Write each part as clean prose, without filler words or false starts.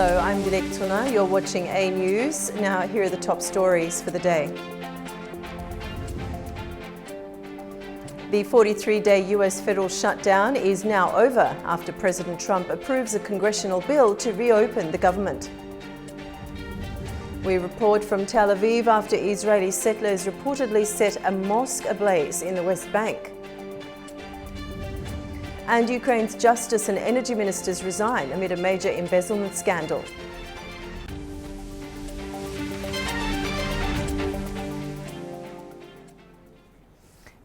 Hello, I'm Dilek Tuna. You're watching A News. Now, here are the top stories for the day. The 43-day US federal shutdown is now over after President Trump approves a congressional bill to reopen the government. We report from Tel Aviv after Israeli settlers reportedly set a mosque ablaze in the West Bank. And Ukraine's justice and energy ministers resign amid a major embezzlement scandal.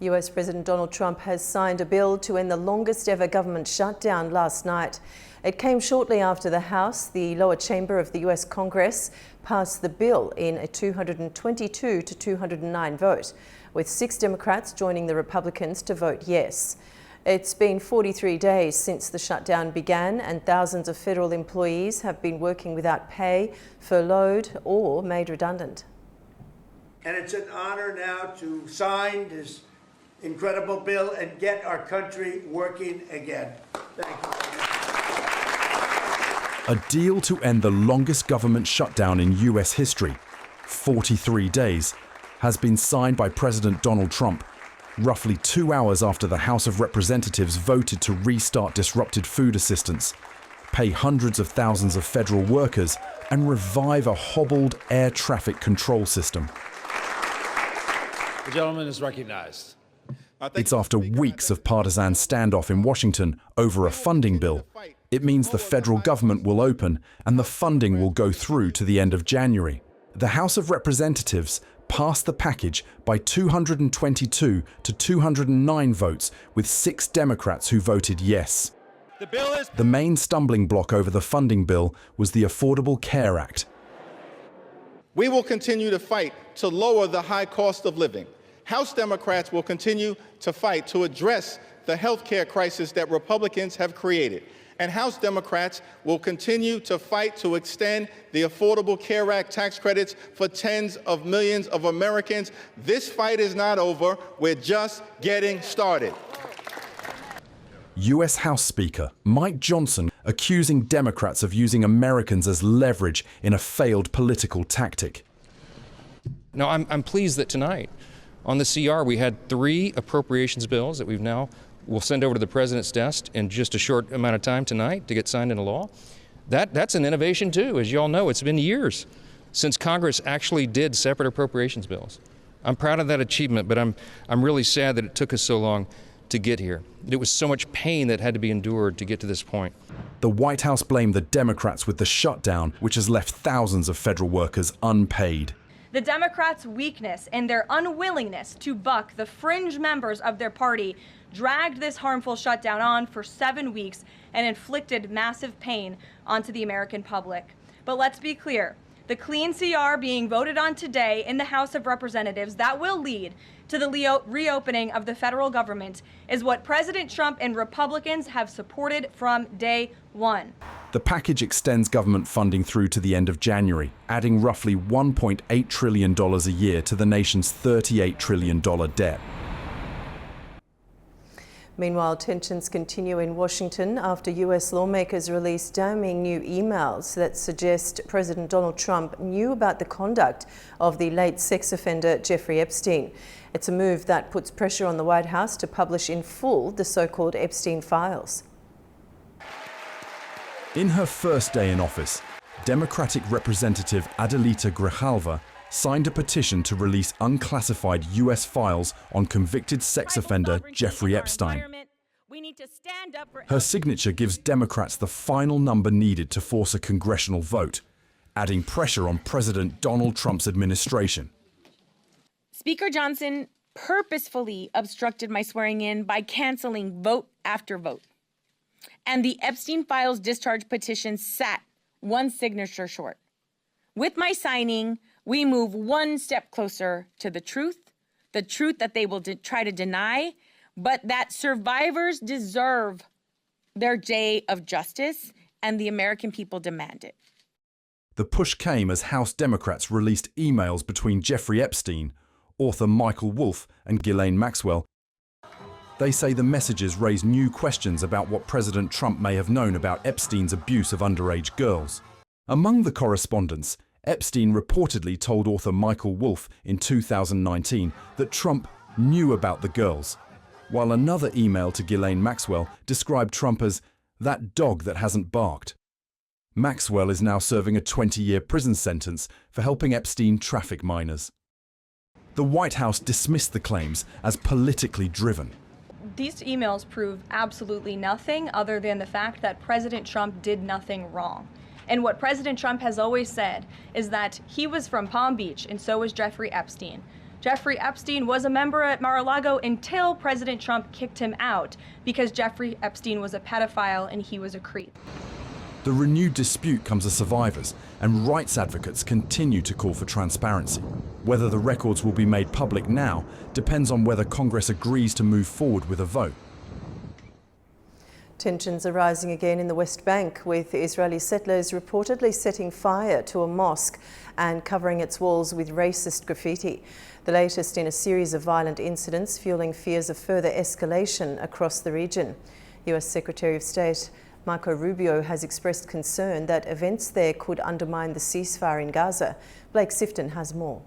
US President Donald Trump has signed a bill to end the longest ever government shutdown last night. It came shortly after the House, the lower chamber of the US Congress, passed the bill in a 222 to 209 vote, with 6 Democrats joining the Republicans to vote yes. It's been 43 days since the shutdown began, and thousands of federal employees have been working without pay, furloughed or made redundant. And it's an honor now to sign this incredible bill and get our country working again. Thank you. A deal to end the longest government shutdown in US history, 43 days, has been signed by President Donald Trump, roughly 2 hours after the House of Representatives voted to restart disrupted food assistance, pay hundreds of thousands of federal workers, and revive a hobbled air traffic control system. The gentleman is recognized. It's after weeks of partisan standoff in Washington over a funding bill. It means the federal government will open and the funding will go through to the end of January. The House of Representatives passed the package by 222 to 209 votes, with 6 Democrats who voted yes. The main stumbling block over the funding bill was the Affordable Care Act. We will continue to fight to lower the high cost of living. House Democrats will continue to fight to address the health care crisis that Republicans have created. And House Democrats will continue to fight to extend the Affordable Care Act tax credits for tens of millions of Americans. This fight is not over. We're just getting started. US House Speaker Mike Johnson accusing Democrats of using Americans as leverage in a failed political tactic. Now, I'm pleased that tonight on the CR we had 3 appropriations bills that we'll send over to the president's desk in just a short amount of time tonight to get signed into law. That's an innovation too. As you all know, it's been years since Congress actually did separate appropriations bills. I'm proud of that achievement, but I'm really sad that it took us so long to get here. It was so much pain that had to be endured to get to this point. The White House blamed the Democrats with the shutdown, which has left thousands of federal workers unpaid. The Democrats' weakness and their unwillingness to buck the fringe members of their party dragged this harmful shutdown on for 7 weeks and inflicted massive pain onto the American public. But let's be clear, the clean CR being voted on today in the House of Representatives that will lead to the reopening of the federal government is what President Trump and Republicans have supported from day one. The package extends government funding through to the end of January, adding roughly $1.8 trillion a year to the nation's $38 trillion debt. Meanwhile, tensions continue in Washington after US lawmakers released damning new emails that suggest President Donald Trump knew about the conduct of the late sex offender Jeffrey Epstein. It's a move that puts pressure on the White House to publish in full the so-called Epstein files. In her first day in office, Democratic Representative Adelita Grijalva signed a petition to release unclassified US files on convicted sex offender Jeffrey Epstein. Her signature gives Democrats the final number needed to force a congressional vote, adding pressure on President Donald Trump's administration. Speaker Johnson purposefully obstructed my swearing in by canceling vote after vote. And the Epstein files discharge petition sat 1 signature short. With my signing, we move 1 step closer to the truth that they will try to deny, but that survivors deserve their day of justice, and the American people demand it. The push came as House Democrats released emails between Jeffrey Epstein, author Michael Wolff, and Ghislaine Maxwell. They say the messages raise new questions about what President Trump may have known about Epstein's abuse of underage girls. Among the correspondence, Epstein reportedly told author Michael Wolff in 2019 that Trump knew about the girls, while another email to Ghislaine Maxwell described Trump as that dog that hasn't barked. Maxwell is now serving a 20-year prison sentence for helping Epstein traffic minors. The White House dismissed the claims as politically driven. These emails prove absolutely nothing other than the fact that President Trump did nothing wrong. And what President Trump has always said is that he was from Palm Beach, and so was Jeffrey Epstein. Jeffrey Epstein was a member at Mar-a-Lago until President Trump kicked him out because Jeffrey Epstein was a pedophile and he was a creep. The renewed dispute comes as survivors, and rights advocates continue to call for transparency. Whether the records will be made public now depends on whether Congress agrees to move forward with a vote. Tensions are rising again in the West Bank, with Israeli settlers reportedly setting fire to a mosque and covering its walls with racist graffiti. The latest in a series of violent incidents, fueling fears of further escalation across the region. US Secretary of State Marco Rubio has expressed concern that events there could undermine the ceasefire in Gaza. Blake Sifton has more.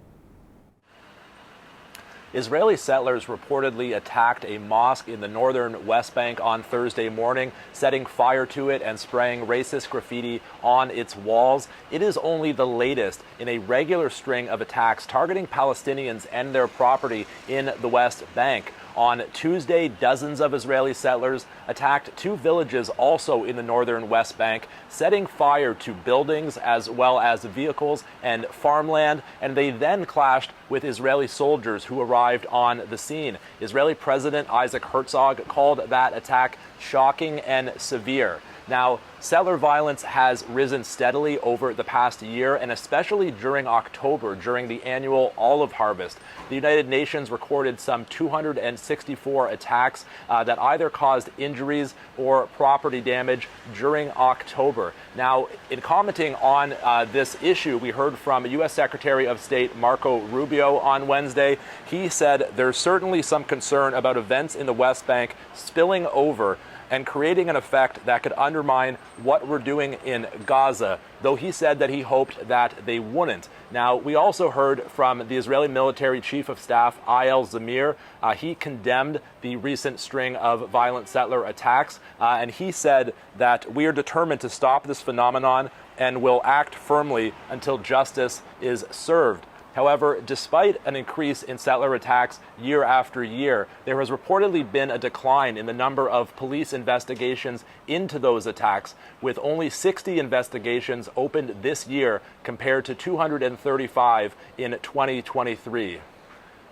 Israeli settlers reportedly attacked a mosque in the northern West Bank on Thursday morning, setting fire to it and spraying racist graffiti on its walls. It is only the latest in a regular string of attacks targeting Palestinians and their property in the West Bank. On Tuesday, dozens of Israeli settlers attacked two villages also in the northern West Bank, setting fire to buildings as well as vehicles and farmland, and they then clashed with Israeli soldiers who arrived on the scene. Israeli President Isaac Herzog called that attack shocking and severe. Now, settler violence has risen steadily over the past year, and especially during October, during the annual olive harvest. The United Nations recorded some 264 attacks that either caused injuries or property damage during October. Now, in commenting on this issue, we heard from U.S. Secretary of State Marco Rubio on Wednesday. He said there's certainly some concern about events in the West Bank spilling over and creating an effect that could undermine what we're doing in Gaza, though he said that he hoped that they wouldn't. Now, we also heard from the Israeli military chief of staff, Eyal Zamir. He condemned the recent string of violent settler attacks, and he said that we are determined to stop this phenomenon and will act firmly until justice is served. However, despite an increase in settler attacks year after year, there has reportedly been a decline in the number of police investigations into those attacks, with only 60 investigations opened this year compared to 235 in 2023.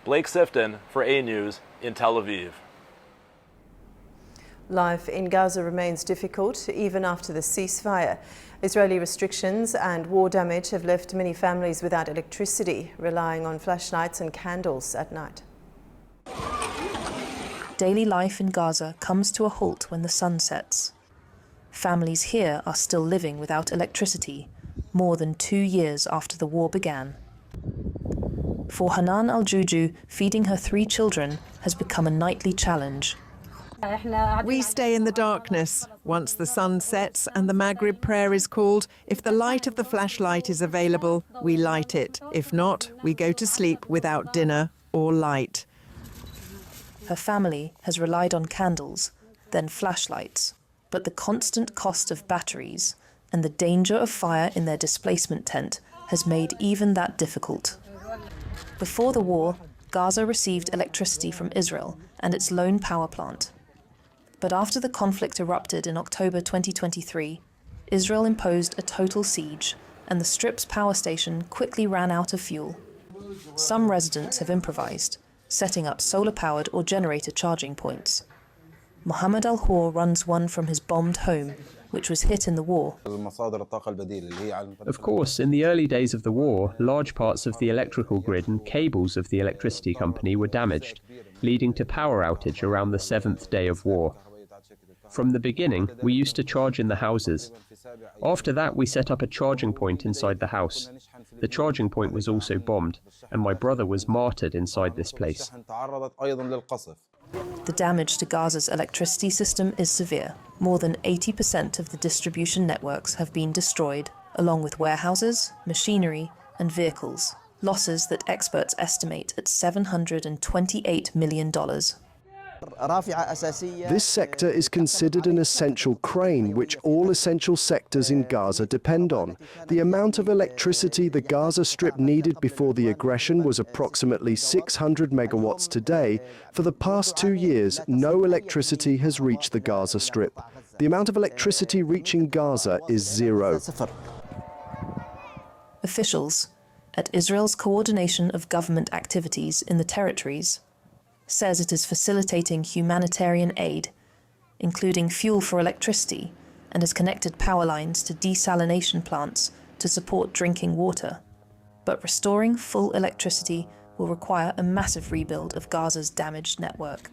Blake Sifton for A News in Tel Aviv. Life in Gaza remains difficult even after the ceasefire. Israeli restrictions and war damage have left many families without electricity, relying on flashlights and candles at night. Daily life in Gaza comes to a halt when the sun sets. Families here are still living without electricity, more than 2 years after the war began. For Hanan Al-Juju, feeding her 3 children has become a nightly challenge. We stay in the darkness. Once the sun sets and the Maghrib prayer is called, if the light of the flashlight is available, we light it. If not, we go to sleep without dinner or light. Her family has relied on candles, then flashlights. But the constant cost of batteries and the danger of fire in their displacement tent has made even that difficult. Before the war, Gaza received electricity from Israel and its lone power plant. But after the conflict erupted in October 2023, Israel imposed a total siege, and the Strip's power station quickly ran out of fuel. Some residents have improvised, setting up solar-powered or generator charging points. Mohammed Al-Hor runs one from his bombed home, which was hit in the war. Of course, in the early days of the war, large parts of the electrical grid and cables of the electricity company were damaged, leading to power outage around the 7th day of war. From the beginning, we used to charge in the houses. After that, we set up a charging point inside the house. The charging point was also bombed, and my brother was martyred inside this place. The damage to Gaza's electricity system is severe. More than 80% of the distribution networks have been destroyed, along with warehouses, machinery, and vehicles, losses that experts estimate at $728 million. This sector is considered an essential crane, which all essential sectors in Gaza depend on. The amount of electricity the Gaza Strip needed before the aggression was approximately 600 megawatts today. For the past 2 years, no electricity has reached the Gaza Strip. The amount of electricity reaching Gaza is zero. Officials at Israel's Coordination of Government Activities in the Territories says it is facilitating humanitarian aid, including fuel for electricity, and has connected power lines to desalination plants to support drinking water. But restoring full electricity will require a massive rebuild of Gaza's damaged network.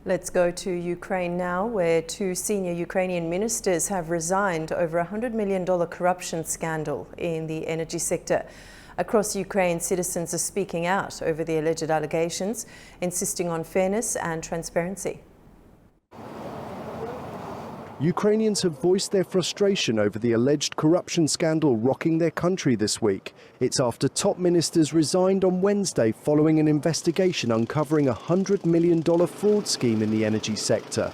Let's go to Ukraine now, where 2 senior Ukrainian ministers have resigned over a $100 million corruption scandal in the energy sector. Across Ukraine, citizens are speaking out over the alleged allegations, insisting on fairness and transparency. Ukrainians have voiced their frustration over the alleged corruption scandal rocking their country this week. It's after top ministers resigned on Wednesday following an investigation uncovering a $100 million fraud scheme in the energy sector.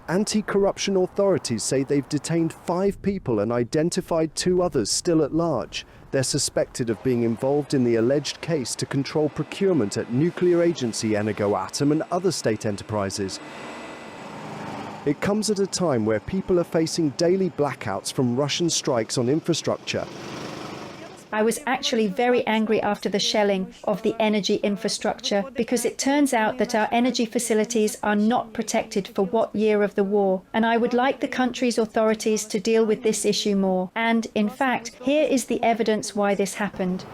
Anti-corruption authorities say they've detained 5 people and identified 2 others still at large. They're suspected of being involved in the alleged case to control procurement at nuclear agency Energoatom and other state enterprises. It comes at a time where people are facing daily blackouts from Russian strikes on infrastructure. I was actually very angry after the shelling of the energy infrastructure because it turns out that our energy facilities are not protected for what year of the war. And I would like the country's authorities to deal with this issue more. And, in fact, here is the evidence why this happened.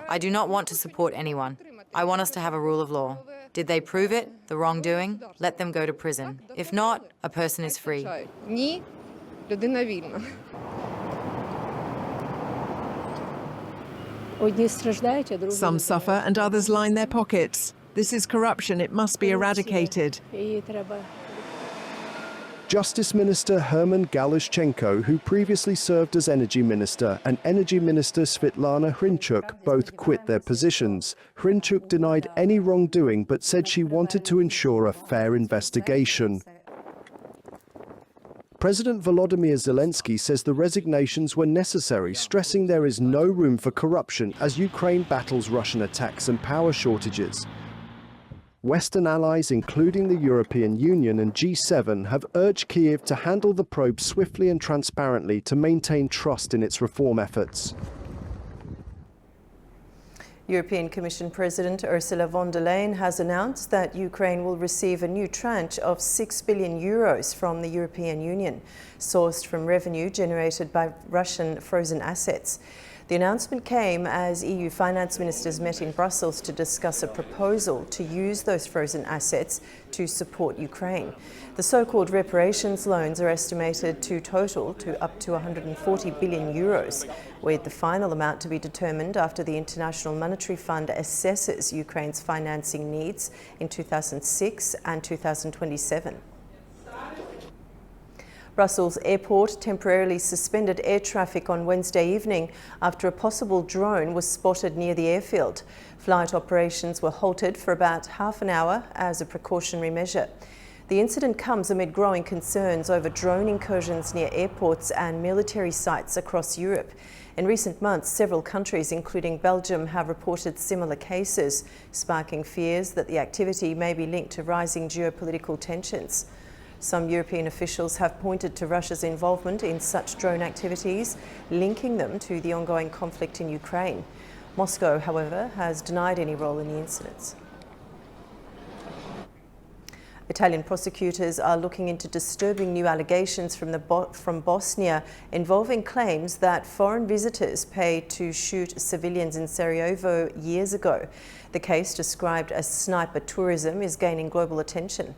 I do not want to support anyone. I want us to have a rule of law. Did they prove it, the wrongdoing? Let them go to prison. If not, a person is free. Some suffer and others line their pockets. This is corruption. It must be eradicated. Justice Minister Herman Galushchenko, who previously served as Energy Minister, and Energy Minister Svitlana Hrinchuk both quit their positions. Hrinchuk denied any wrongdoing but said she wanted to ensure a fair investigation. President Volodymyr Zelensky says the resignations were necessary, stressing there is no room for corruption as Ukraine battles Russian attacks and power shortages. Western allies, including the European Union and G7, have urged Kyiv to handle the probe swiftly and transparently to maintain trust in its reform efforts. European Commission President Ursula von der Leyen has announced that Ukraine will receive a new tranche of €6 billion from the European Union, sourced from revenue generated by Russian frozen assets. The announcement came as EU finance ministers met in Brussels to discuss a proposal to use those frozen assets to support Ukraine. The so-called reparations loans are estimated to total to up to €140 billion, with the final amount to be determined after the International Monetary Fund assesses Ukraine's financing needs in 2006 and 2027. Brussels Airport temporarily suspended air traffic on Wednesday evening after a possible drone was spotted near the airfield. Flight operations were halted for about half an hour as a precautionary measure. The incident comes amid growing concerns over drone incursions near airports and military sites across Europe. In recent months, several countries, including Belgium, have reported similar cases, sparking fears that the activity may be linked to rising geopolitical tensions. Some European officials have pointed to Russia's involvement in such drone activities, linking them to the ongoing conflict in Ukraine. Moscow, however, has denied any role in the incidents. Italian prosecutors are looking into disturbing new allegations from Bosnia involving claims that foreign visitors paid to shoot civilians in Sarajevo years ago. The case, described as sniper tourism, is gaining global attention.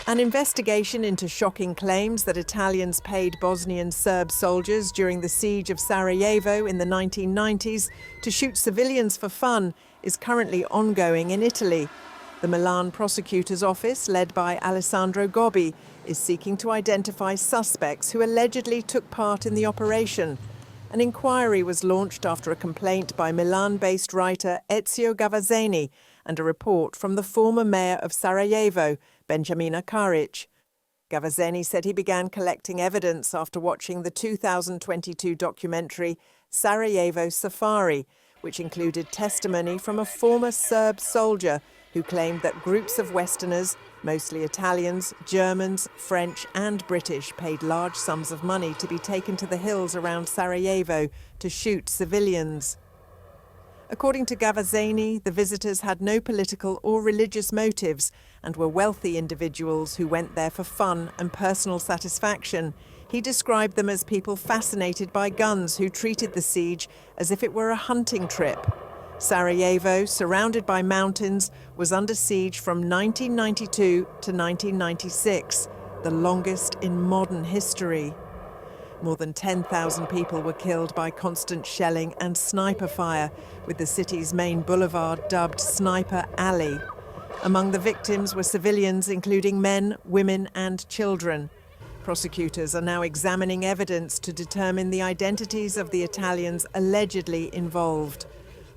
An investigation into shocking claims that Italians paid Bosnian Serb soldiers during the siege of Sarajevo in the 1990s to shoot civilians for fun is currently ongoing in Italy. The The Milan prosecutor's office, led by Alessandro Gobbi, is seeking to identify suspects who allegedly took part in the operation. An inquiry was launched after a complaint by Milan-based writer Ezio Gavazzeni and a report from the former mayor of Sarajevo, Benjamina Karic. Gavazzeni said he began collecting evidence after watching the 2022 documentary Sarajevo Safari, which included testimony from a former Serb soldier who claimed that groups of Westerners, mostly Italians, Germans, French and British, paid large sums of money to be taken to the hills around Sarajevo to shoot civilians. According to Gavazzeni, the visitors had no political or religious motives and were wealthy individuals who went there for fun and personal satisfaction. He described them as people fascinated by guns who treated the siege as if it were a hunting trip. Sarajevo, surrounded by mountains, was under siege from 1992 to 1996, the longest in modern history. More than 10,000 people were killed by constant shelling and sniper fire, with the city's main boulevard dubbed Sniper Alley. Among the victims were civilians, including men, women and children. Prosecutors are now examining evidence to determine the identities of the Italians allegedly involved.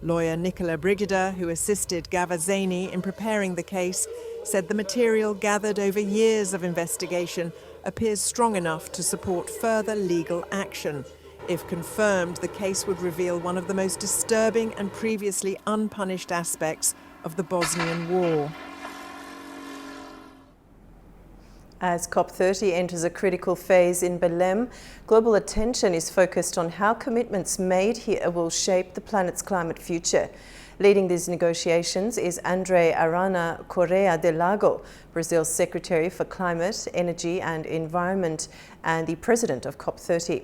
Lawyer Nicola Brigida, who assisted Gavazzeni in preparing the case, said the material gathered over years of investigation appears strong enough to support further legal action. If confirmed, the case would reveal one of the most disturbing and previously unpunished aspects of the Bosnian War. As COP30 enters a critical phase in Belém, global attention is focused on how commitments made here will shape the planet's climate future. Leading these negotiations is André Arana Correa de Lago, Brazil's Secretary for Climate, Energy and Environment and the President of COP30.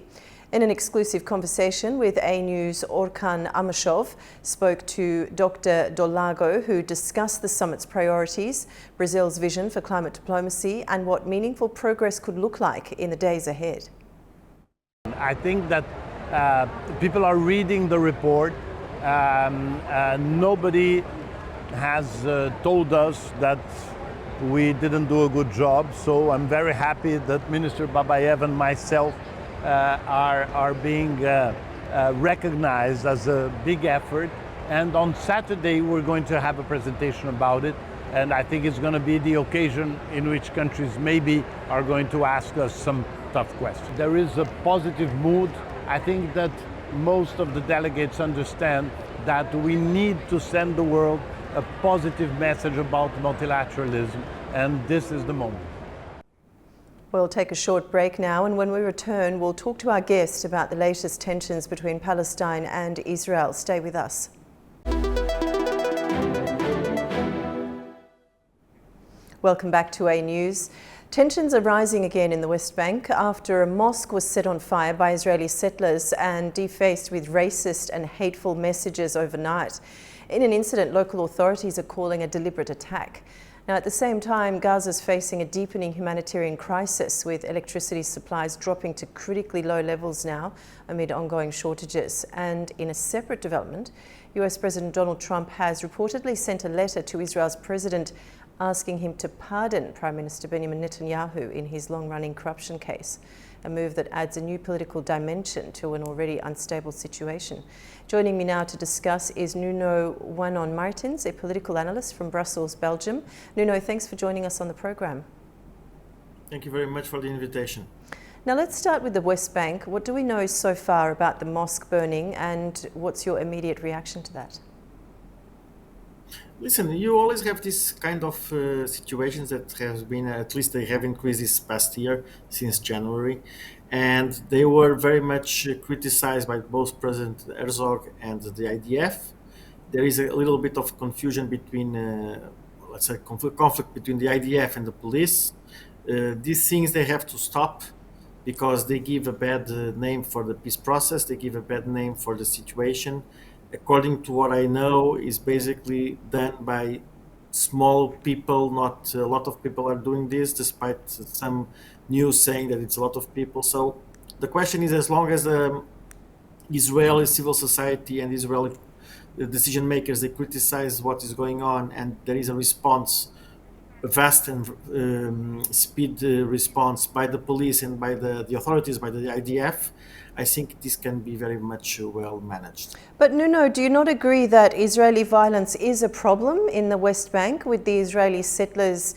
In an exclusive conversation with A News, Orkan Amashov spoke to Dr. Dolago, who discussed the summit's priorities, Brazil's vision for climate diplomacy, and what meaningful progress could look like in the days ahead. I think that people are reading the report. Nobody has told us that we didn't do a good job, so I'm very happy that Minister Babayev and myself are being recognized as a big effort. And on Saturday we're going to have a presentation about it, and I think it's going to be the occasion in which countries maybe are going to ask us some tough questions. There is a positive mood. I think that most of the delegates understand that we need to send the world a positive message about multilateralism, and this is the moment. We'll take a short break now, and when we return, we'll talk to our guest about the latest tensions between Palestine and Israel. Stay with us. Welcome back to A News. Tensions are rising again in the West Bank after a mosque was set on fire by Israeli settlers and defaced with racist and hateful messages overnight. In an incident local authorities are calling a deliberate attack. Now, at the same time, Gaza is facing a deepening humanitarian crisis, with electricity supplies dropping to critically low levels now amid ongoing shortages. And in a separate development, US President Donald Trump has reportedly sent a letter to Israel's president asking him to pardon Prime Minister Benjamin Netanyahu in his long-running corruption case, a move that adds a new political dimension to an already unstable situation. Joining me now to discuss is Nuno Wanon Martins, a political analyst from Brussels, Belgium. Nuno, thanks for joining us on the program. Thank you very much for the invitation. Now let's start with the West Bank. What do we know so far about the mosque burning, and what's your immediate reaction to that? Listen, you always have this kind of situations that have been, at least they have increased this past year, since January, and they were very much criticized by both President Herzog and the IDF. There is a little bit of confusion between, let's say, conflict between the IDF and the police. These things they have to stop because they give a bad name for the peace process, they give a bad name for the situation. According to what I know, is basically done by small people. Not a lot of people are doing this, despite some news saying that it's a lot of people. So the question is, as long as Israeli civil society and Israeli decision makers, they criticize what is going on, and there is a response, a vast and speed response by the police and by the authorities, by the IDF, I think this can be very much well managed. But Nuno, do you not agree that Israeli violence is a problem in the West Bank with the Israeli settlers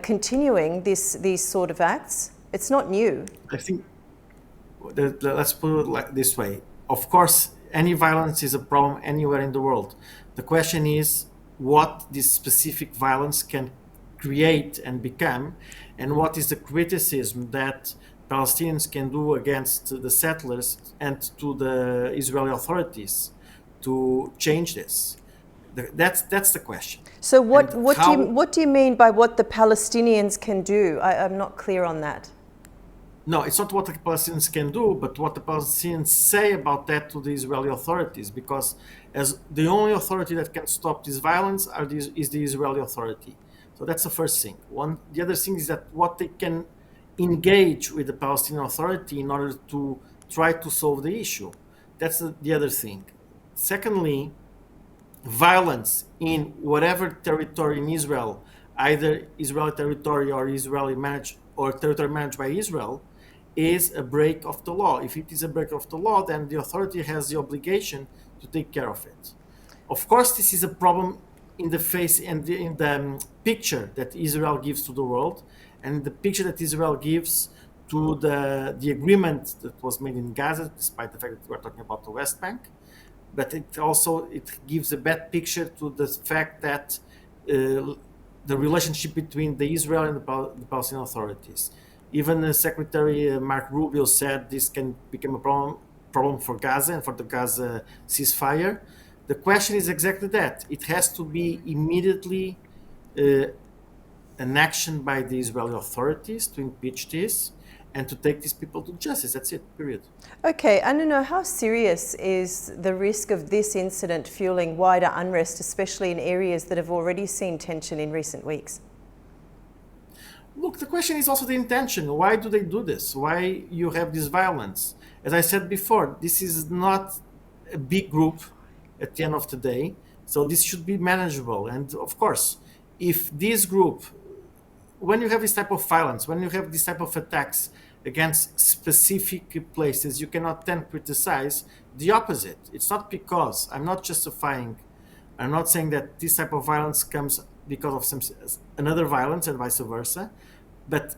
continuing these sort of acts? It's not new. I think, let's put it like this way. Of course, any violence is a problem anywhere in the world. The question is what this specific violence can create and become, and what is the criticism that Palestinians can do against the settlers and to the Israeli authorities to change this. That's the question. So what do you mean by what the Palestinians can do? I'm not clear on that. No, it's not what the Palestinians can do, but what the Palestinians say about that to the Israeli authorities, because as the only authority that can stop this violence is the Israeli authority. So that's the first thing. The other thing is that what they can engage with the Palestinian Authority in order to try to solve the issue. That's the other thing. Secondly, violence in whatever territory in Israel, either Israeli territory or Israeli managed or territory managed by Israel, is a break of the law. If it is a break of the law, then the authority has the obligation to take care of it. Of course, this is a problem in the face and in the picture that Israel gives to the world, and the picture that Israel gives to the agreement that was made in Gaza, despite the fact that we're talking about the West Bank. But it gives a bad picture to the fact that the relationship between the Israel and the Palestinian authorities. Even Secretary Mark Rubio said this can become a problem for Gaza and for the Gaza ceasefire. The question is exactly that. It has to be immediately an action by the Israeli authorities to impeach this and to take these people to justice. That's it, period. Okay, I don't know, how serious is the risk of this incident fueling wider unrest, especially in areas that have already seen tension in recent weeks? Look, the question is also the intention. Why do they do this? Why you have this violence? As I said before, this is not a big group at the end of the day, so this should be manageable. And of course, if this group, when you have this type of violence, when you have this type of attacks against specific places, you cannot then criticize the opposite. It's not because, I'm not justifying, I'm not saying that this type of violence comes because of another violence and vice versa, but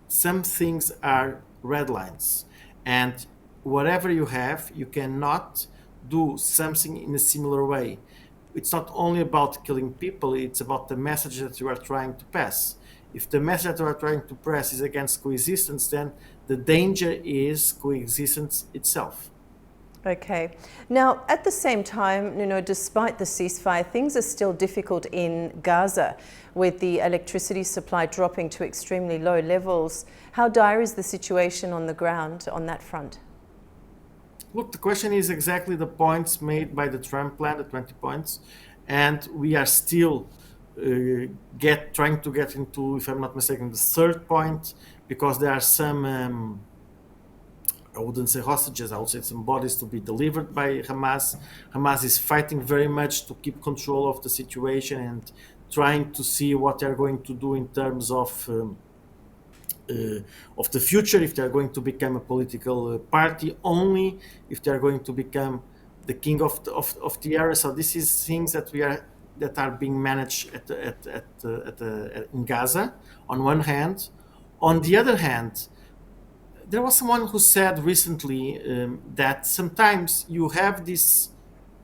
some things are red lines. And whatever you have, you cannot do something in a similar way. It's not only about killing people, it's about the message that you are trying to pass. If the message that you are trying to press is against coexistence, then the danger is coexistence itself. Okay. Now, at the same time, despite the ceasefire, things are still difficult in Gaza, with the electricity supply dropping to extremely low levels. How dire is the situation on the ground on that front? Look, the question is exactly the points made by the Trump plan, the 20 points, and we are still trying to get into, if I'm not mistaken, the third point, because there are some I wouldn't say hostages, I would say some bodies to be delivered by Hamas. Hamas is fighting very much to keep control of the situation and trying to see what they're going to do in terms of the future, if they're going to become a political party, only if they're going to become the king of the area. So this is things that are being managed in Gaza, on one hand. On the other hand, there was someone who said recently that sometimes you have this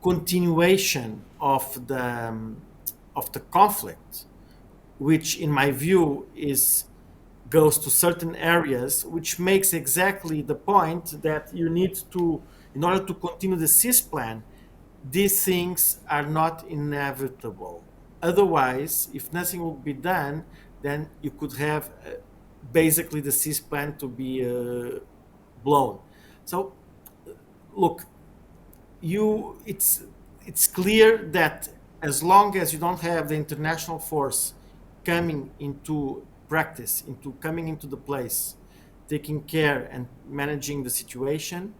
continuation of the conflict, which in my view goes to certain areas, which makes exactly the point that you need to, in order to continue the cease plan, these things are not inevitable. Otherwise, if nothing will be done, then you could have basically the cease plan to be blown. So, look, it's clear that as long as you don't have the international force coming into practice, coming into the place, taking care and managing the situation,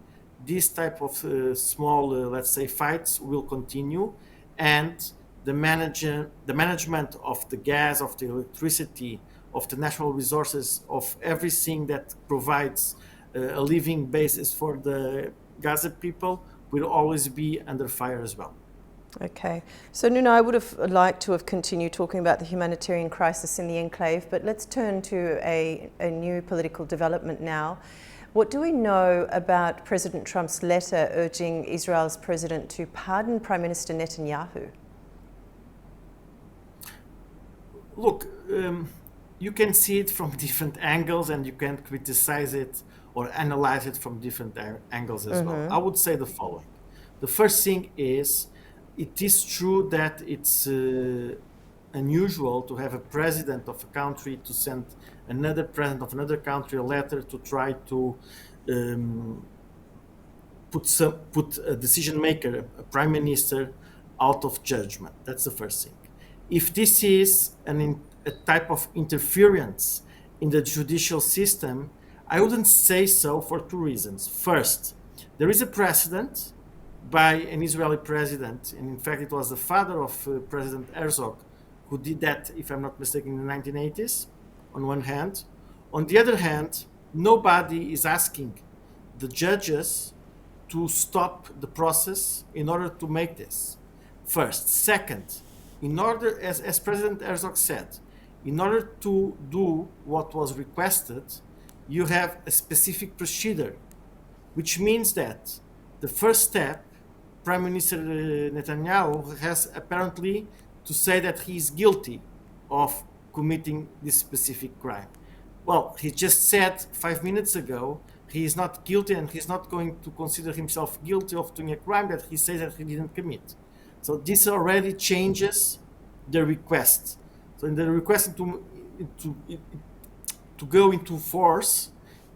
this type of small, let's say, fights will continue, and the management of the gas, of the electricity, of the natural resources, of everything that provides a living basis for the Gaza people will always be under fire as well. Okay, so Nuno, I would have liked to have continued talking about the humanitarian crisis in the enclave, but let's turn to a new political development now. What do we know about President Trump's letter urging Israel's president to pardon Prime Minister Netanyahu? Look, you can see it from different angles, and you can criticize it or analyze it from different angles as well. I would say the following. The first thing is, it is true that it's unusual to have a president of a country to send another president of another country a letter to try to put a decision maker, a prime minister, out of judgment. That's the first thing. If this is a type of interference in the judicial system, I wouldn't say so for two reasons. First, there is a precedent by an Israeli president, and in fact it was the father of President Herzog who did that, if I'm not mistaken, in the 1980s, on one hand. On the other hand, nobody is asking the judges to stop the process in order to make this. First. Second, in order, as President Herzog said, in order to do what was requested, you have a specific procedure, which means that the first step, Prime Minister Netanyahu has apparently to say that he is guilty of committing this specific crime. Well, he just said 5 minutes ago he is not guilty, and he's not going to consider himself guilty of doing a crime that he says that he didn't commit. So this already changes the request. So in the request to go into force,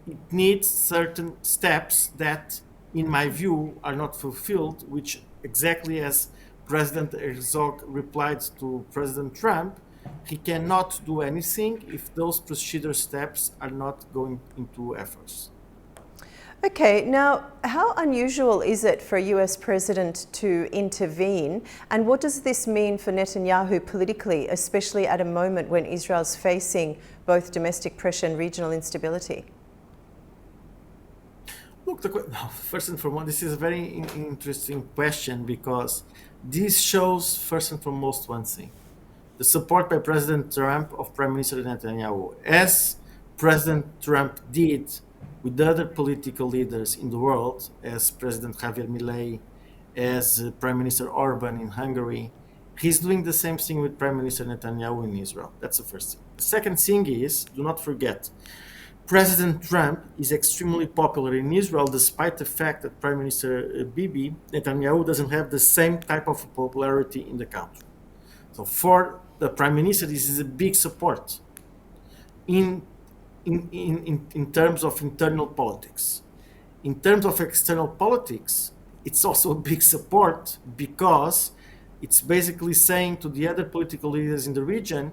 it needs certain steps that, in my view, are not fulfilled, which, exactly as President Herzog replied to President Trump, he cannot do anything if those procedure steps are not going into efforts. Okay, now how unusual is it for a US president to intervene, and what does this mean for Netanyahu politically, especially at a moment when Israel's facing both domestic pressure and regional instability? Look, first and foremost, this is a very interesting question, because this shows, first and foremost, one thing: the support by President Trump of Prime Minister Netanyahu. As President Trump did with the other political leaders in the world, as President Javier Milei, as Prime Minister Orban in Hungary, he's doing the same thing with Prime Minister Netanyahu in Israel. That's the first thing. The second thing is, do not forget, President Trump is extremely popular in Israel, despite the fact that Prime Minister Bibi Netanyahu doesn't have the same type of popularity in the country. So for the Prime Minister, this is a big support in terms of internal politics. In terms of external politics, it's also a big support, because it's basically saying to the other political leaders in the region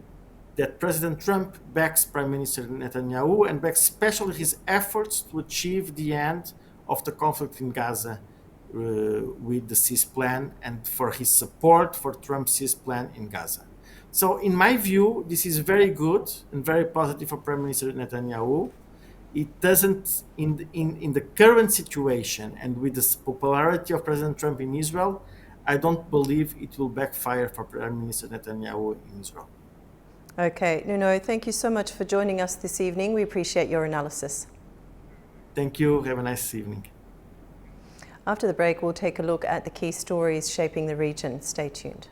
that President Trump backs Prime Minister Netanyahu and backs especially his efforts to achieve the end of the conflict in Gaza with the cease plan, and for his support for Trump's cease plan in Gaza. So in my view, this is very good and very positive for Prime Minister Netanyahu. It doesn't, in the current situation and with the popularity of President Trump in Israel, I don't believe it will backfire for Prime Minister Netanyahu in Israel. Okay, Nuno, thank you so much for joining us this evening. We appreciate your analysis. Thank you. Have a nice evening. After the break, we'll take a look at the key stories shaping the region. Stay tuned.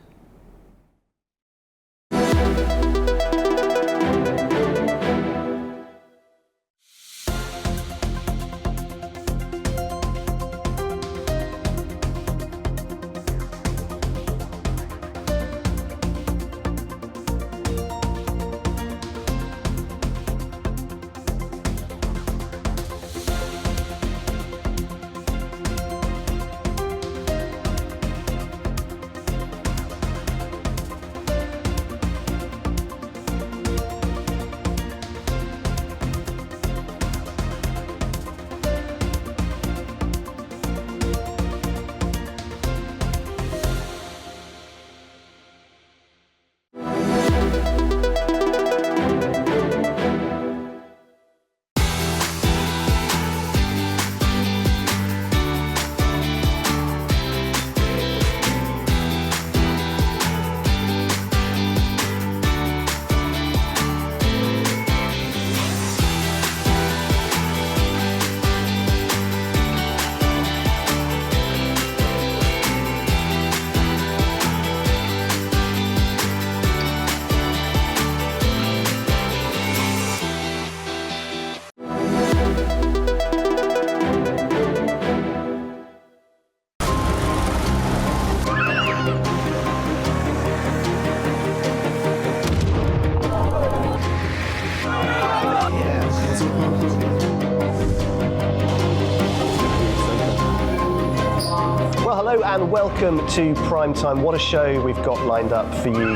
and welcome to Primetime. What a show we've got lined up for you.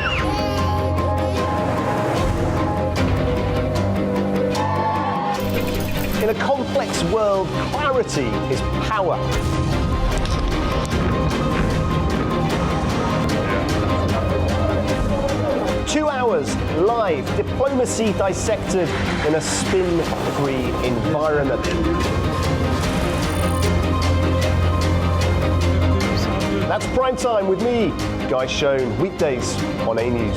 In a complex world, clarity is power. Two hours live, diplomacy dissected in a spin-free environment. That's Prime Time with me, Guy Schoen, weekdays on A News.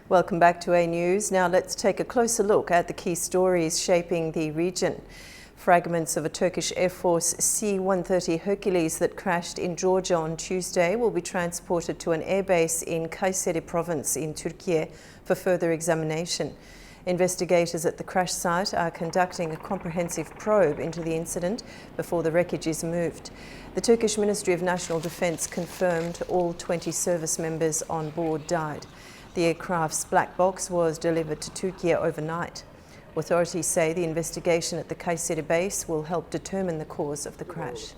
Welcome back to A News. Now let's take a closer look at the key stories shaping the region. Fragments of a Turkish Air Force C-130 Hercules that crashed in Georgia on Tuesday will be transported to an airbase in Kayseri province in Turkey for further examination. Investigators at the crash site are conducting a comprehensive probe into the incident before the wreckage is moved. The Turkish Ministry of National Defence confirmed all 20 service members on board died. The aircraft's black box was delivered to Turkey overnight. Authorities say the investigation at the Kayseri base will help determine the cause of the crash.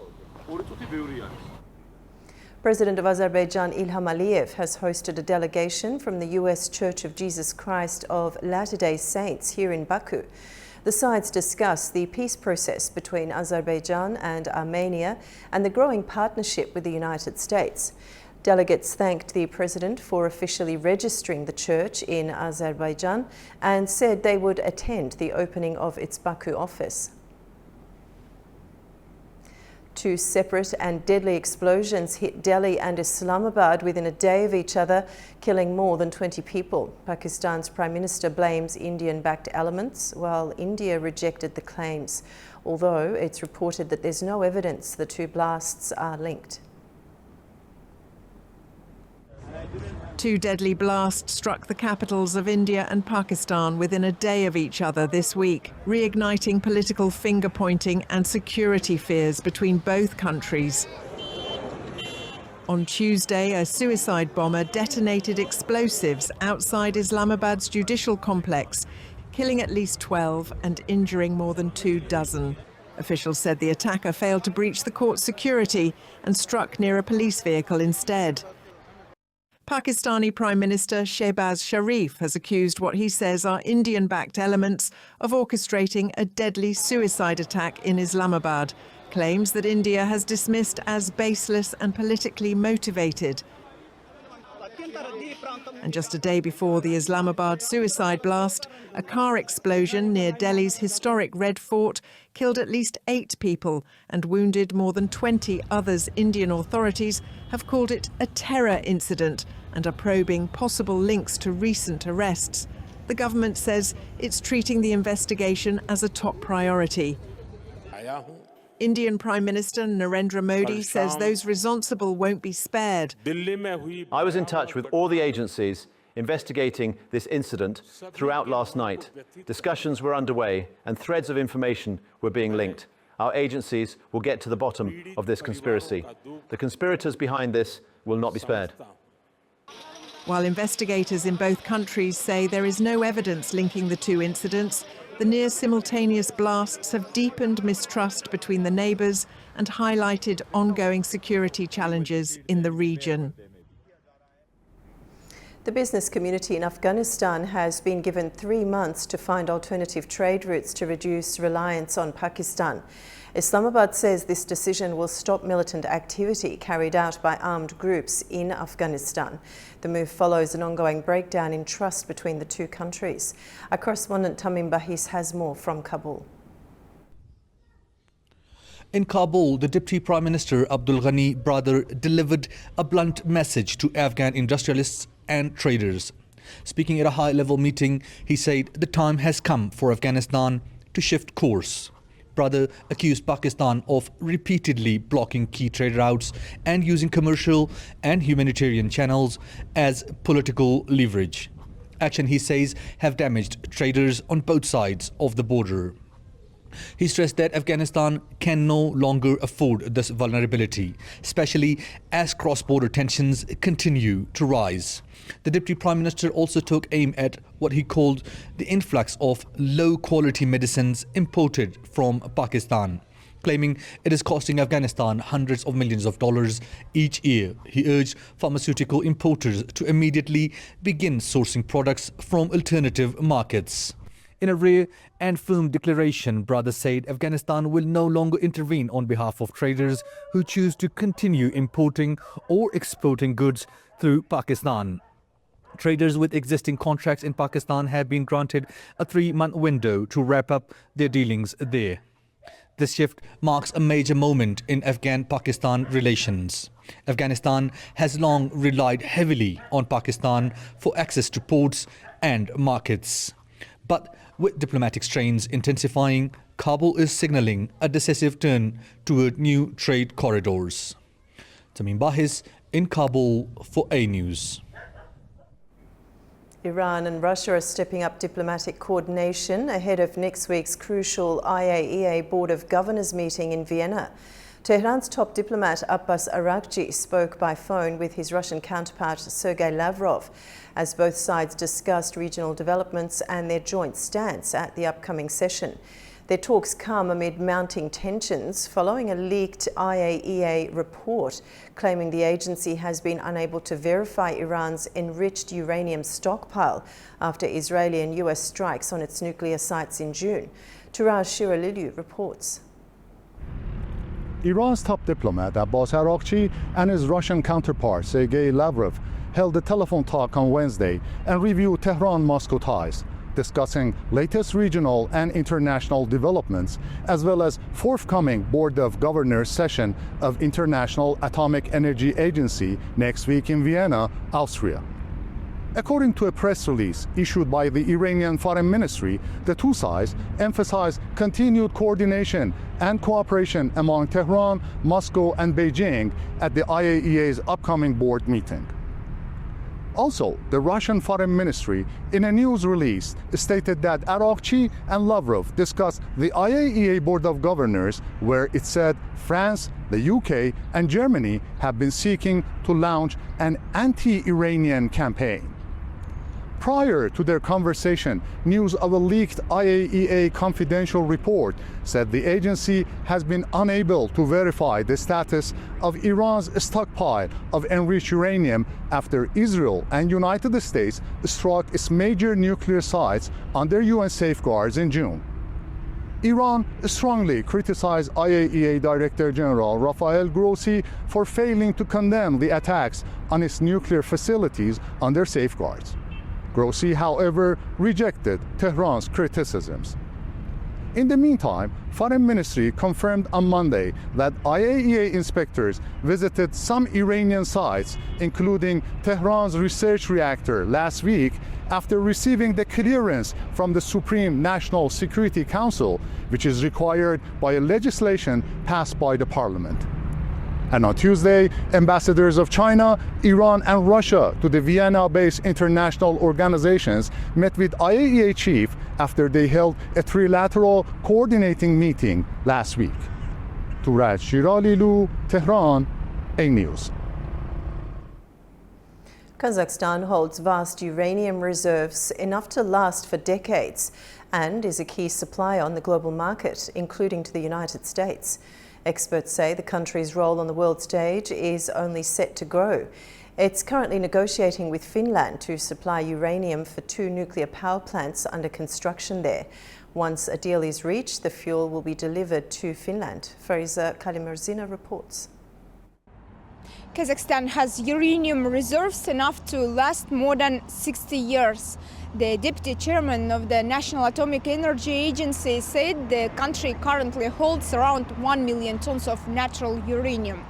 President of Azerbaijan Ilham Aliyev has hosted a delegation from the US Church of Jesus Christ of Latter-day Saints here in Baku. The sides discussed the peace process between Azerbaijan and Armenia and the growing partnership with the United States. Delegates thanked the president for officially registering the church in Azerbaijan and said they would attend the opening of its Baku office. Two separate and deadly explosions hit Delhi and Islamabad within a day of each other, killing more than 20 people. Pakistan's Prime Minister blames Indian-backed elements, while India rejected the claims, although it's reported that there's no evidence the two blasts are linked. Two deadly blasts struck the capitals of India and Pakistan within a day of each other this week, reigniting political finger-pointing and security fears between both countries. On Tuesday, a suicide bomber detonated explosives outside Islamabad's judicial complex, killing at least 12 and injuring more than 24. Officials said the attacker failed to breach the court's security and struck near a police vehicle instead. Pakistani Prime Minister Shehbaz Sharif has accused what he says are Indian-backed elements of orchestrating a deadly suicide attack in Islamabad, claims that India has dismissed as baseless and politically motivated. And just a day before the Islamabad suicide blast, a car explosion near Delhi's historic Red Fort killed at least 8 people and wounded more than 20 others. Indian authorities have called it a terror incident and are probing possible links to recent arrests. The government says it's treating the investigation as a top priority. Indian Prime Minister Narendra Modi says those responsible won't be spared. I was in touch with all the agencies investigating this incident throughout last night. Discussions were underway and threads of information were being linked. Our agencies will get to the bottom of this conspiracy. The conspirators behind this will not be spared. While investigators in both countries say there is no evidence linking the two incidents, the near-simultaneous blasts have deepened mistrust between the neighbours and highlighted ongoing security challenges in the region. The business community in Afghanistan has been given 3 months to find alternative trade routes to reduce reliance on Pakistan. Islamabad says this decision will stop militant activity carried out by armed groups in Afghanistan. The move follows an ongoing breakdown in trust between the two countries. Our correspondent Tamim Bahis has more from Kabul. In Kabul, the Deputy Prime Minister Abdul Ghani Brother delivered a blunt message to Afghan industrialists and traders. Speaking at a high-level meeting, he said the time has come for Afghanistan to shift course. Brother accused Pakistan of repeatedly blocking key trade routes and using commercial and humanitarian channels as political leverage. Action, he says, have damaged traders on both sides of the border. He stressed that Afghanistan can no longer afford this vulnerability, especially as cross-border tensions continue to rise. The Deputy Prime Minister also took aim at what he called the influx of low-quality medicines imported from Pakistan, claiming it is costing Afghanistan hundreds of millions of dollars each year. He urged pharmaceutical importers to immediately begin sourcing products from alternative markets. In a rare and firm declaration, Brother said Afghanistan will no longer intervene on behalf of traders who choose to continue importing or exporting goods through Pakistan. Traders with existing contracts in Pakistan have been granted a 3-month window to wrap up their dealings there. This shift marks a major moment in Afghan-Pakistan relations. Afghanistan has long relied heavily on Pakistan for access to ports and markets. But with diplomatic strains intensifying, Kabul is signaling a decisive turn toward new trade corridors. Tamim Bahis in Kabul for A News. Iran and Russia are stepping up diplomatic coordination ahead of next week's crucial IAEA Board of Governors meeting in Vienna. Tehran's top diplomat Abbas Araghchi spoke by phone with his Russian counterpart Sergei Lavrov as both sides discussed regional developments and their joint stance at the upcoming session. Their talks come amid mounting tensions following a leaked IAEA report claiming the agency has been unable to verify Iran's enriched uranium stockpile after Israeli and US strikes on its nuclear sites in June. Turaj Shiraliliu reports. Iran's top diplomat Abbas Araghchi and his Russian counterpart Sergei Lavrov held a telephone talk on Wednesday and reviewed Tehran-Moscow ties, discussing latest regional and international developments, as well as forthcoming Board of Governors session of International Atomic Energy Agency next week in Vienna, Austria. According to a press release issued by the Iranian Foreign Ministry, the two sides emphasized continued coordination and cooperation among Tehran, Moscow, and Beijing at the IAEA's upcoming board meeting. Also, the Russian Foreign Ministry, in a news release, stated that Araghchi and Lavrov discussed the IAEA Board of Governors, where it said France, the UK, and Germany have been seeking to launch an anti-Iranian campaign. Prior to their conversation, news of a leaked IAEA confidential report said the agency has been unable to verify the status of Iran's stockpile of enriched uranium after Israel and United States struck its major nuclear sites under UN safeguards in June. Iran strongly criticized IAEA Director General Rafael Grossi for failing to condemn the attacks on its nuclear facilities under safeguards. Grossi, however, rejected Tehran's criticisms. In the meantime, Foreign Ministry confirmed on Monday that IAEA inspectors visited some Iranian sites, including Tehran's research reactor, last week after receiving the clearance from the Supreme National Security Council, which is required by a legislation passed by the parliament. And on Tuesday, ambassadors of China, Iran, and Russia to the Vienna-based international organizations met with IAEA chief after they held a trilateral coordinating meeting last week. Turaj Shiraliliu, Tehran, A News. Kazakhstan holds vast uranium reserves, enough to last for decades, and is a key supplier on the global market, including to the United States. Experts say the country's role on the world stage is only set to grow. It's currently negotiating with Finland to supply uranium for 2 nuclear power plants under construction there. Once a deal is reached, the fuel will be delivered to Finland. Fariza Kalimurzina reports. Kazakhstan has uranium reserves enough to last more than 60 years. The deputy chairman of the National Atomic Energy Agency said the country currently holds around 1 million tons of natural uranium.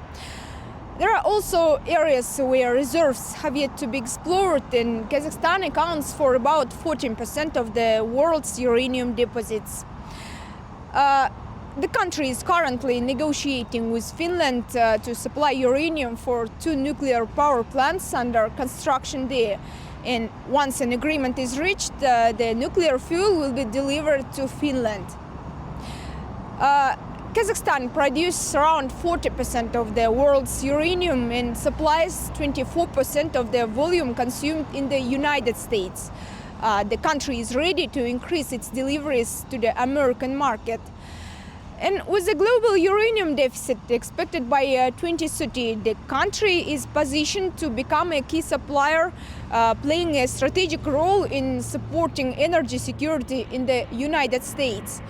There are also areas where reserves have yet to be explored, and Kazakhstan accounts for about 14% of the world's uranium deposits. The country is currently negotiating with Finland to supply uranium for 2 nuclear power plants under construction there. And once an agreement is reached, the nuclear fuel will be delivered to Finland. Kazakhstan produces around 40% of the world's uranium and supplies 24% of the volume consumed in the United States. The country is ready to increase its deliveries to the American market. And with the global uranium deficit expected by 2030, the country is positioned to become a key supplier, playing a strategic role in supporting energy security in the United States.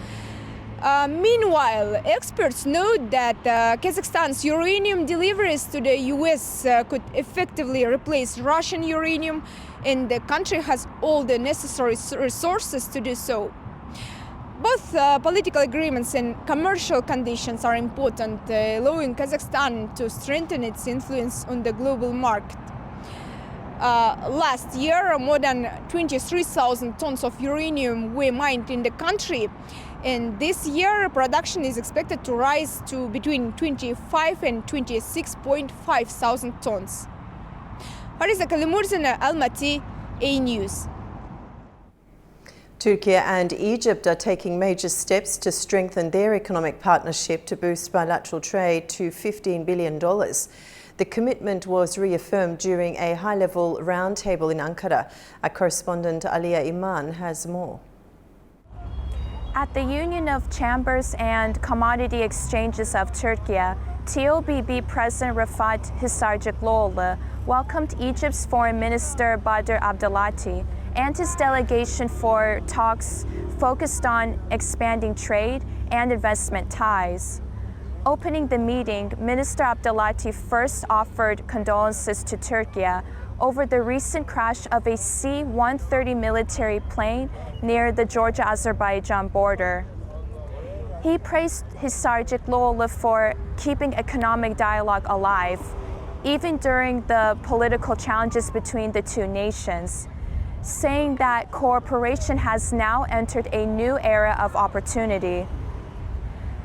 Meanwhile, experts note that Kazakhstan's uranium deliveries to the US could effectively replace Russian uranium, and the country has all the necessary resources to do so. Both political agreements and commercial conditions are important, allowing Kazakhstan to strengthen its influence on the global market. Last year, more than 23,000 tons of uranium were mined in the country, and this year production is expected to rise to between 25 and 26.5 thousand tons. Fariza Kalimurzina, Almaty, A News. Turkey and Egypt are taking major steps to strengthen their economic partnership to boost bilateral trade to $15 billion. The commitment was reaffirmed during a high-level roundtable in Ankara. Our correspondent Aliya Iman has more. At the Union of Chambers and Commodity Exchanges of Turkey, TOBB President Rafat Hisarcıklıoğlu welcomed Egypt's Foreign Minister Badr Abdelati and his delegation for talks focused on expanding trade and investment ties. Opening the meeting, Minister Abdelati first offered condolences to Turkey over the recent crash of a C-130 military plane near the Georgia-Azerbaijan border. He praised Hisarcıklıoğlu for keeping economic dialogue alive, even during the political challenges between the two nations, saying that cooperation has now entered a new era of opportunity.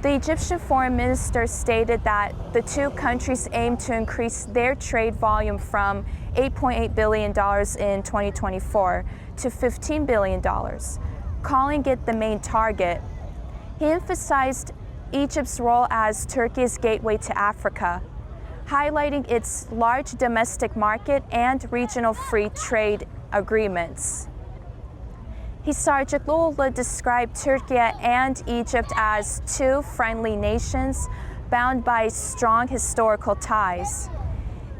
The Egyptian foreign minister stated that the two countries aim to increase their trade volume from $8.8 billion in 2024 to $15 billion, calling it the main target. He emphasized Egypt's role as Turkey's gateway to Africa, highlighting its large domestic market and regional free trade agreements. Hisarcıklıoğlu described Turkey and Egypt as two friendly nations bound by strong historical ties.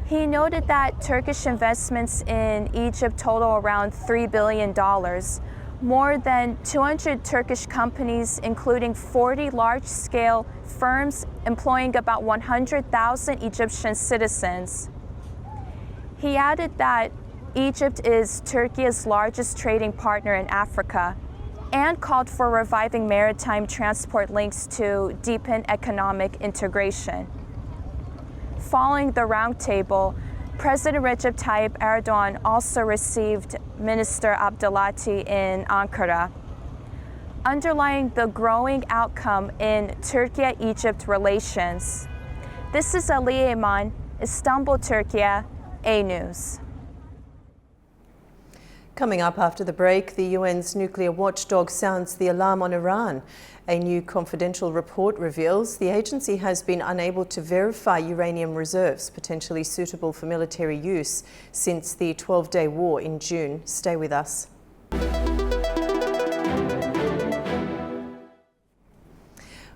He noted that Turkish investments in Egypt total around $3 billion, more than 200 Turkish companies, including 40 large-scale firms employing about 100,000 Egyptian citizens. He added that Egypt is Turkey's largest trading partner in Africa and called for reviving maritime transport links to deepen economic integration. Following the roundtable, President Recep Tayyip Erdogan also received Minister Abdelati in Ankara, underlying the growing outcome in Turkey-Egypt relations. This is Aliya Iman, Istanbul, Turkey, A News. Coming up after the break, the UN's nuclear watchdog sounds the alarm on Iran. A new confidential report reveals the agency has been unable to verify uranium reserves potentially suitable for military use since the 12-day war in June. Stay with us.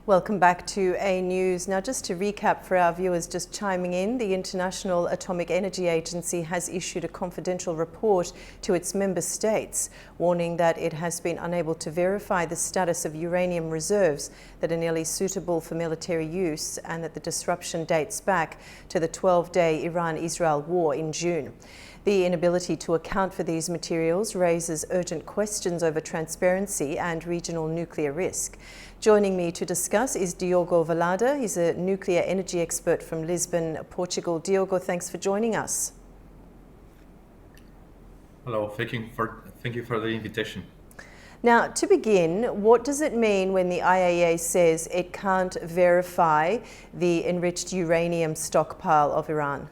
Welcome back to A News. Now, just to recap for our viewers just chiming in, the International Atomic Energy Agency has issued a confidential report to its member states, warning that it has been unable to verify the status of uranium reserves that are nearly suitable for military use, and that the disruption dates back to the 12-day Iran-Israel war in June. The inability to account for these materials raises urgent questions over transparency and regional nuclear risk. Joining me to discuss is Diogo Valada. He's a nuclear energy expert from Lisbon, Portugal. Diogo, thanks for joining us. Hello, thank you for the invitation. Now, to begin, what does it mean when the IAEA says it can't verify the enriched uranium stockpile of Iran?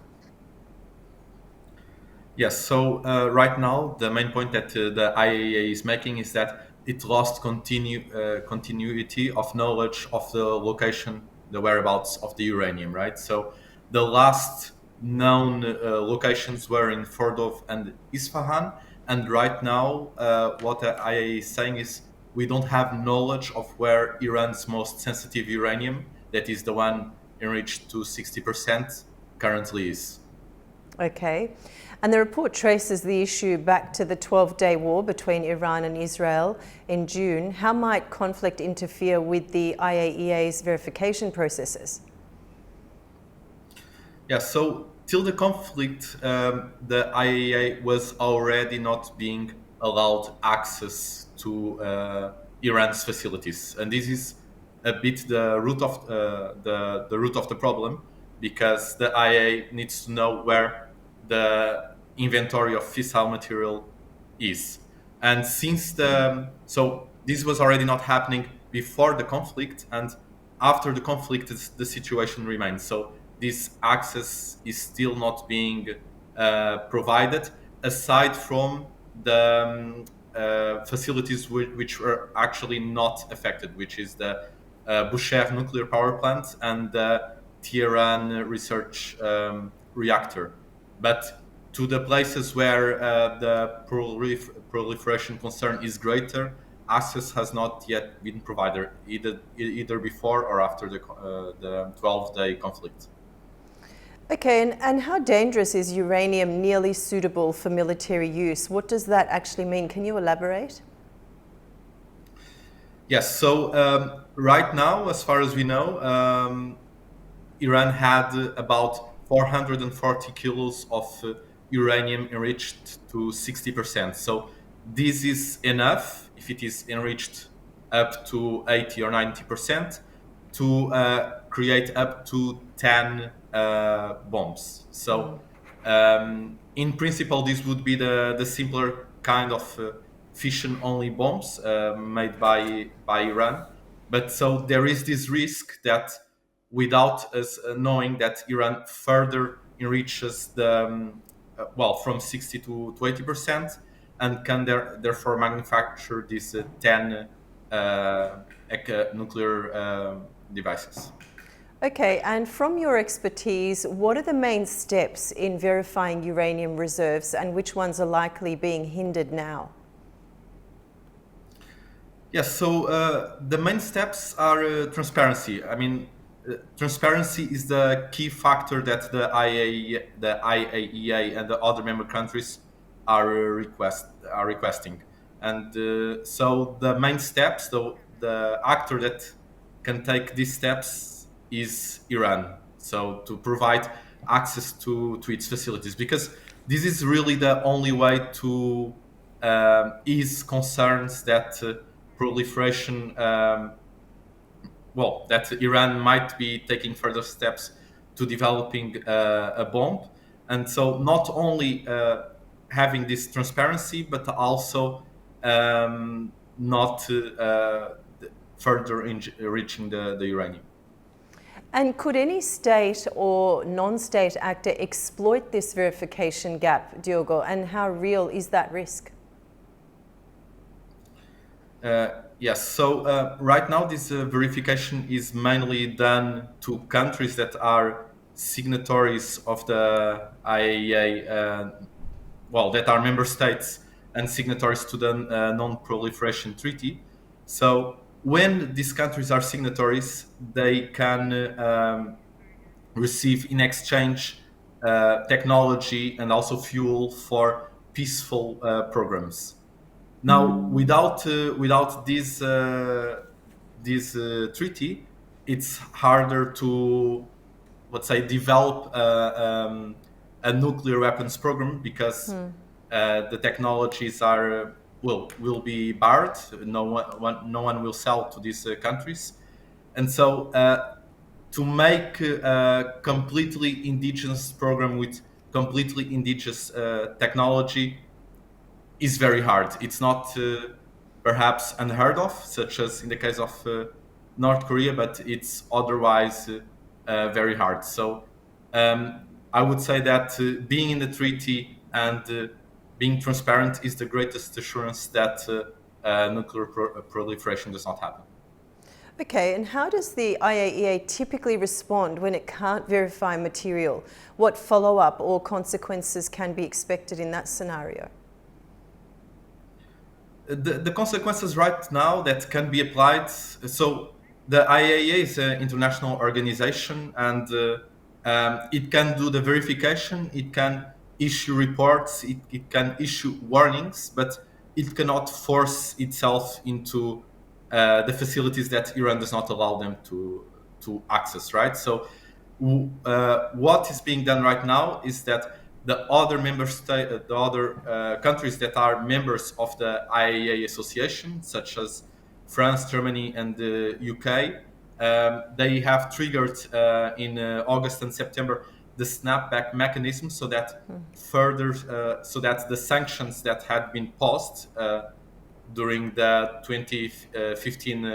Yes, so right now the main point that the IAEA is making is that it lost continuity of knowledge of the location, the whereabouts of the uranium, right? So the last known locations were in Fordov and Isfahan, and right now what the IAEA is saying is we don't have knowledge of where Iran's most sensitive uranium, that is the one enriched to 60%, currently is. Okay. And the report traces the issue back to the 12-day war between Iran and Israel in June. How might conflict interfere with the IAEA's verification processes? Yeah, so till the conflict, the IAEA was already not being allowed access to Iran's facilities, and this is a bit the root of the root of the problem, because the IAEA needs to know where the inventory of fissile material is, and since so this was already not happening before the conflict, and after the conflict, the situation remains. So this access is still not being provided, aside from the facilities which were actually not affected, which is the Bushehr nuclear power plant and the Tehran research reactor. But to the places where the proliferation concern is greater, access has not yet been provided, either before or after the 12-day conflict. Okay, and how dangerous is uranium nearly suitable for military use? What does that actually mean? Can you elaborate? Yes, so right now, as far as we know, Iran had about 440 kilos of uranium enriched to 60%. So this is enough, if it is enriched up to 80 or 90%, to create up to 10 bombs. So in principle, this would be the simpler kind of fission-only bombs made by Iran. But so there is this risk that without us knowing that Iran further enriches the, from 60 to 80%, and can therefore manufacture these 10 nuclear devices. Okay, and from your expertise, what are the main steps in verifying uranium reserves, and which ones are likely being hindered now? Yes, so the main steps are transparency. I mean, transparency is the key factor that the IAEA and the other member countries are requesting. And so the main steps, the actor that can take these steps is Iran. So to provide access to its facilities, because this is really the only way to ease concerns that proliferation, that Iran might be taking further steps to developing a bomb. And so not only having this transparency, but also not further enriching the uranium. And could any state or non-state actor exploit this verification gap, Diogo, and how real is that risk? Yes, so right now this verification is mainly done to countries that are signatories of the IAEA, that are member states and signatories to the Non-Proliferation Treaty. So when these countries are signatories, they can receive in exchange technology and also fuel for peaceful programs. Now, without this treaty, it's harder to, let's say, develop a nuclear weapons program, because the technologies are will be barred. No one will sell to these countries, and so to make a completely indigenous program with completely indigenous technology is very hard. It's not perhaps unheard of, such as in the case of North Korea, but it's otherwise very hard. So I would say that being in the treaty and being transparent is the greatest assurance that nuclear proliferation does not happen. Okay, and how does the IAEA typically respond when it can't verify material? What follow-up or consequences can be expected in that scenario? The consequences right now that can be applied, so the IAEA is an international organization, and it can do the verification, it can issue reports, it can issue warnings, but it cannot force itself into the facilities that Iran does not allow them to access, right? So what is being done right now is that the other countries that are members of the IAEA association, such as France, Germany, and the UK, they have triggered in August and September the snapback mechanism, so that so that the sanctions that had been paused during the 2015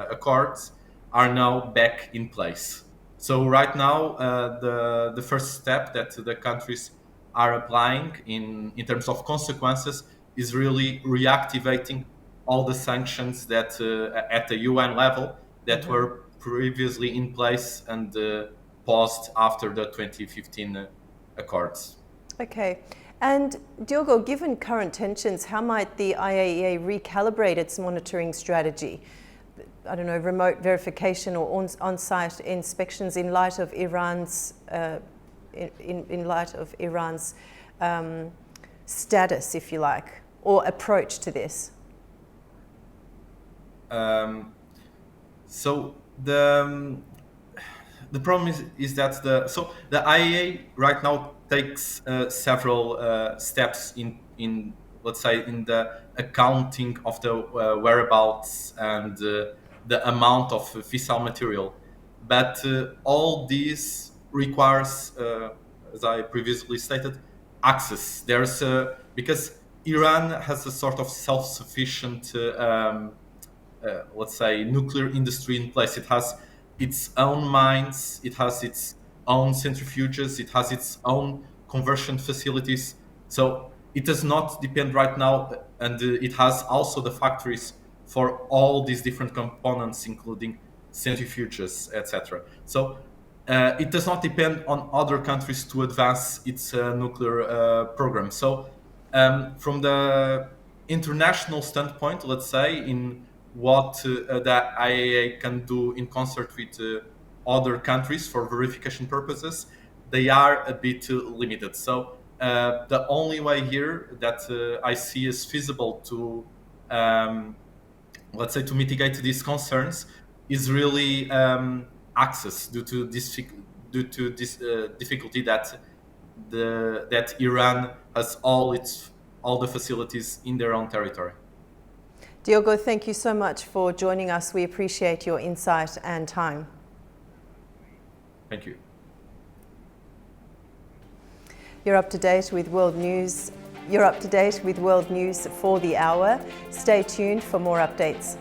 accords are now back in place. So right now, the first step that the countries are applying in terms of consequences is really reactivating all the sanctions that at the UN level that were previously in place and paused after the 2015 accords. Okay. And Diogo, given current tensions, how might the IAEA recalibrate its monitoring strategy? I don't know, remote verification or on-site inspections in light of Iran's status, if you like, or approach to this? So the problem is that the IAEA right now takes several steps in let's say in the accounting of the whereabouts and the amount of fissile material, but all these requires, as I previously stated, access. There's because Iran has a sort of self-sufficient, let's say, nuclear industry in place. It has its own mines, it has its own centrifuges, it has its own conversion facilities. So it does not depend right now, and it has also the factories for all these different components, including centrifuges, etc. So it does not depend on other countries to advance its nuclear program. So from the international standpoint, let's say, in what the IAEA can do in concert with other countries for verification purposes, they are a bit limited. So the only way here that I see is feasible to, let's say, to mitigate these concerns is really access due to this difficulty that that Iran has all the facilities in their own territory. Diogo, thank you so much for joining us. We appreciate your insight and time. Thank you. You're up to date with World News. You're up to date with World News for the hour. Stay tuned for more updates.